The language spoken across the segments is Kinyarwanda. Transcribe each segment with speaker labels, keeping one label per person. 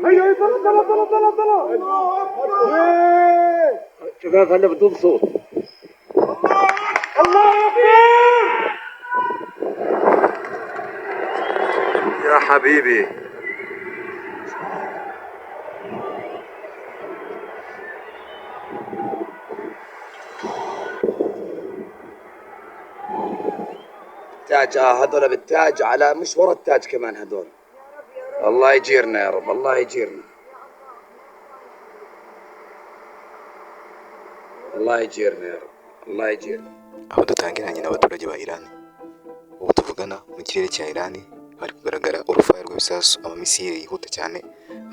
Speaker 1: هيا طلع الله اكبر. شباب هلا بدون صوت. الله اكبر
Speaker 2: يا حبيبي. تاج هذول بالتاج على مش ورا التاج كمان هذول. الله يجيرنا يا رب، الله يجيرنا، الله يجيرنا يا رب، الله يجيرنا.
Speaker 3: aho dutangiranye n'abaturage ba Iran. Ubu tuvugana mu kirere cya Iran hari kugaragara urufaya rw'ibisasu, amamisire yihuta cyane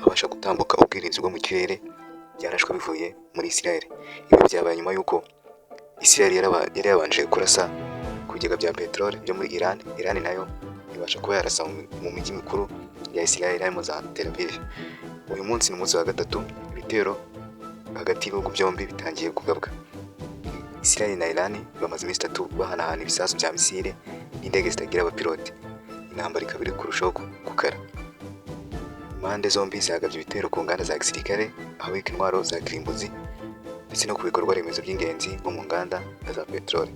Speaker 3: abasha gutambuka ubwirinzi bwo mu kirere byarashwe bivuye muri Israel. Ibi byabaye nyuma y'uko Israel yari yabanje kurasa ku bigega bya peteroli byo muri Iran. Iran nayo ibasha kuba yarasa mu mijyi mikuru ya Israel harimo za Tel Aviv. Uyu munsi ni umunsi wa gatatu ibitero hagati y'ibihugu byombi bitangiye kugabwa. Israel na Iran bamaze iminsi 3 bahanahana ibisasu bya misile n'indege zitagira abapilote. Intambara ikaba iri kurushaho gukara. Impande zombi zagabye ibitero ku nganda za gisirikare, ahabika intwaro za kirimbuzi ndetse no ku bikorwa remezo by'ingenzi nko mu nganda za peteroli.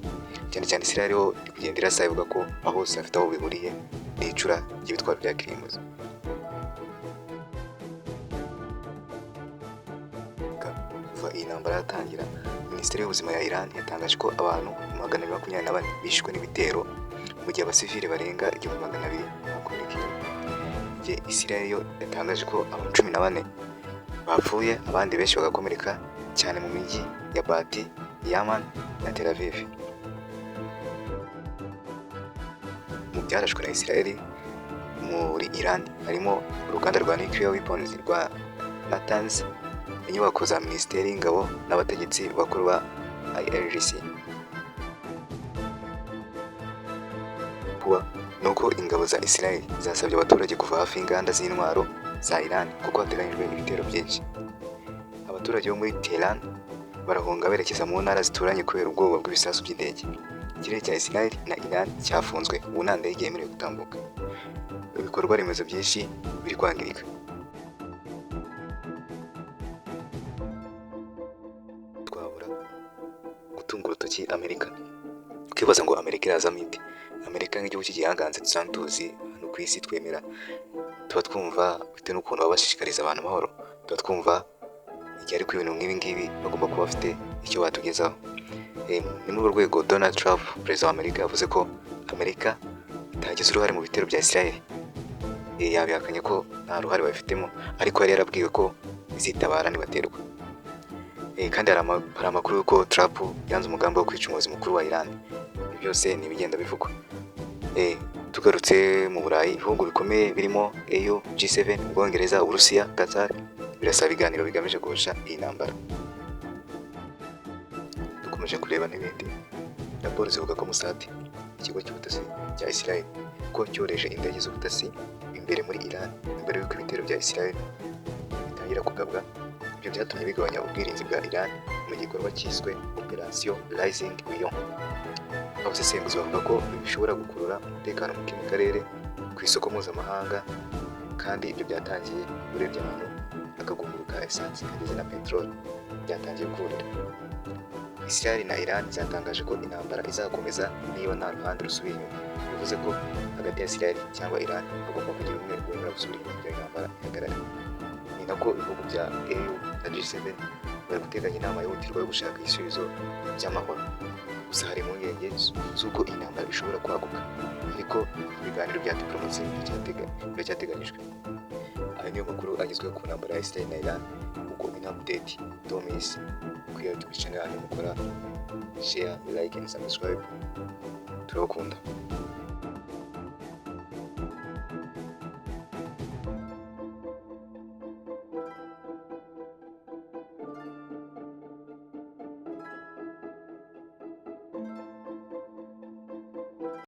Speaker 3: Cyane cyane Israel yo iri kugenda irasa ivuga ko aho hose hafite aho bihuriye n'icura ry'ibitwaro bya kirimbuzi. Kuva iyi ntambara yatangira, Minisiteri y'ubuzima ya Iran yatangaje ko abantu 224 bishwe n'ibitero mu gihe abasivile barenga 200 bakomerekeye. Igihe Israel yo yatangaje ko abantu 14 bapfuye, abandi benshi bagakomereka cyane mu mijyi ya Bati, Yaman na Tel Aviv. Mu byarashwe na Israel muri Iran harimo uruganda rwa nuclear weapons rwa Natanz, inyubako za Minisiteri y'Ingabo n'abategetsi bakuru ba IRGC. Nuko ingabo za Israel zasabye abaturage kuva hafi y'inganda z'intwaro za Iran kuko hateganyijwe ibitero byinshi. Abaturage bo muri Tehran barahunga berekeza mu ntara zituranye kubera ubwoba bw'ibisasu by'indege. Ikirere cya Israel na Iran cyafunzwe, ubu nta ndege yemerewe gutambuka. Ibikorwa remezo byinshi biri kwangirika. Twabura gutunga urutoki Amerika, twibaza ngo Amerika irazamo ite? Amerika nk'igihugu cy'igihangange dusanzwe tuzi hano ku isi, twemera tuba twumva bitewe n'ukuntu babashishikariza abantu amahoro, tuba twumva igihe ari ku ibintu nk'ibi ngibi bagomba kuba bafite icyo batugezaho. Ni muri urwo rwego Donald Trump, perezida wa Amerika, yavuze ko Amerika itagize uruhare mu bitero bya Israel. Yabihakanye ko nta ruhare babifitemo, ariko yari yarabwiwe ko izitabara nibaterwa. Kandi hari amakuru y'uko Trump yanze umugambi wo kwica umuyobozi mukuru wa Iran. Ibi byose ni ibigenda bivugwa. Tugarutse mu Burayi, ibihugu bikomeye birimo EU, G7, Ubwongereza, Uburusiya, Qatar birasaba ibiganiro bigamije guhosha iyi ntambara. Dukomeje kureba n'ibindi. Raporo zivuga ko Mossad, ikigo cy'ubutasi cya Israel, ko cyoreje indege z'ubutasi imbere muri Iran mbere y'uko ibitero bya Israel bitangira kugabwa. Ibyo byatumye bigabanya ubwirinzi bwa Iran mu gikorwa cyiswe Operation Rising Lion. Abasesenguzi bavuga ko bishobora gukurura umutekano muke mu karere ku isoko mpuzamahanga, kandi ibyo byatangiye urebye ahantu akagunguru ka esansi kageze na peteroli byatangiye kurira. Israel na Iran zatangaje ko intambara izakomeza niba nta ruhande rusubiye inyuma. Bivuze ko hagati ya Israel cyangwa Iran hagomba kugira umwe wemera gusubira inyuma kugira intambara ihagarare. Ni nako ibihugu bya EU na G7 bari guteganya inama yihutirwa yo gushaka ibisubizo by'amahoro. Gusa hari impungenge z'uko iyi ntambara ishobora kwaguka, ariko ibiganiro bya diplomasi biracyateganyijwe. Aya niyo makuru agezweho ku ntambara ya Israel na Iran. Uko in update Tomis ku YouTube channel yanyu, mukora share, like and subscribe. Turabakunda.